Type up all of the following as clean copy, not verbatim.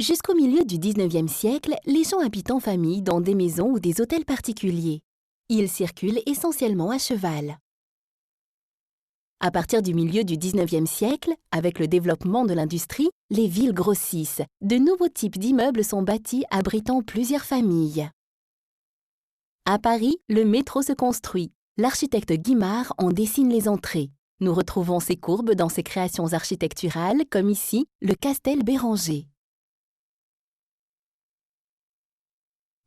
Jusqu'au milieu du 19e siècle, les gens habitent en famille dans des maisons ou des hôtels particuliers. Ils circulent essentiellement à cheval. À partir du milieu du 19e siècle, avec le développement de l'industrie, les villes grossissent. De nouveaux types d'immeubles sont bâtis abritant plusieurs familles. À Paris, le métro se construit. L'architecte Guimard en dessine les entrées. Nous retrouvons ces courbes dans ses créations architecturales, comme ici, le Castel Béranger.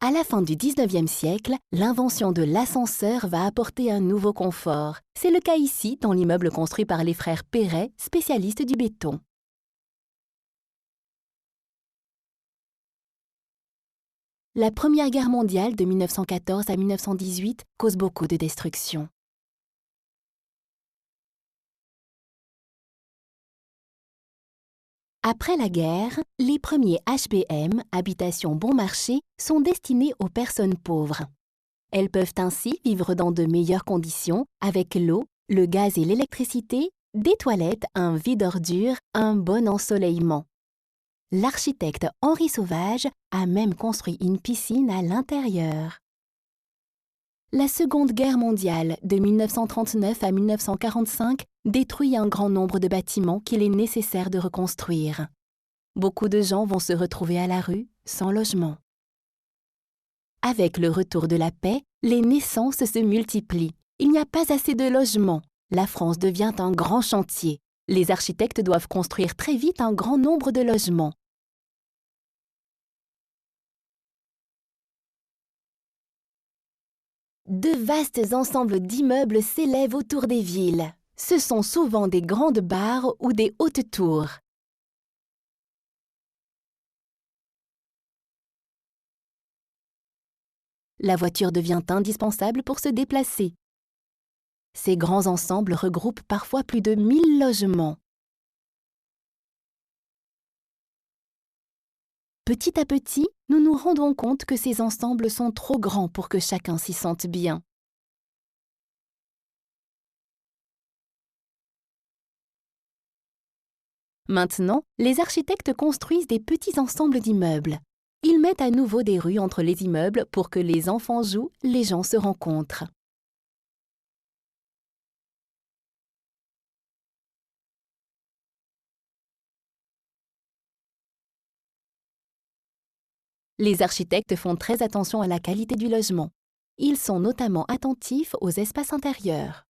À la fin du 19e siècle, l'invention de l'ascenseur va apporter un nouveau confort. C'est le cas ici, dans l'immeuble construit par les frères Perret, spécialistes du béton. La Première Guerre mondiale de 1914 à 1918 cause beaucoup de destruction. Après la guerre, les premiers HBM, habitations bon marché, sont destinés aux personnes pauvres. Elles peuvent ainsi vivre dans de meilleures conditions, avec l'eau, le gaz et l'électricité, des toilettes, un vide ordures, un bon ensoleillement. L'architecte Henri Sauvage a même construit une piscine à l'intérieur. La Seconde Guerre mondiale, de 1939 à 1945, détruit un grand nombre de bâtiments qu'il est nécessaire de reconstruire. Beaucoup de gens vont se retrouver à la rue, sans logement. Avec le retour de la paix, les naissances se multiplient. Il n'y a pas assez de logements. La France devient un grand chantier. Les architectes doivent construire très vite un grand nombre de logements. De vastes ensembles d'immeubles s'élèvent autour des villes. Ce sont souvent des grandes barres ou des hautes tours. La voiture devient indispensable pour se déplacer. Ces grands ensembles regroupent parfois plus de 1000 logements. Petit à petit, nous nous rendons compte que ces ensembles sont trop grands pour que chacun s'y sente bien. Maintenant, les architectes construisent des petits ensembles d'immeubles. Ils mettent à nouveau des rues entre les immeubles pour que les enfants jouent, les gens se rencontrent. Les architectes font très attention à la qualité du logement. Ils sont notamment attentifs aux espaces intérieurs.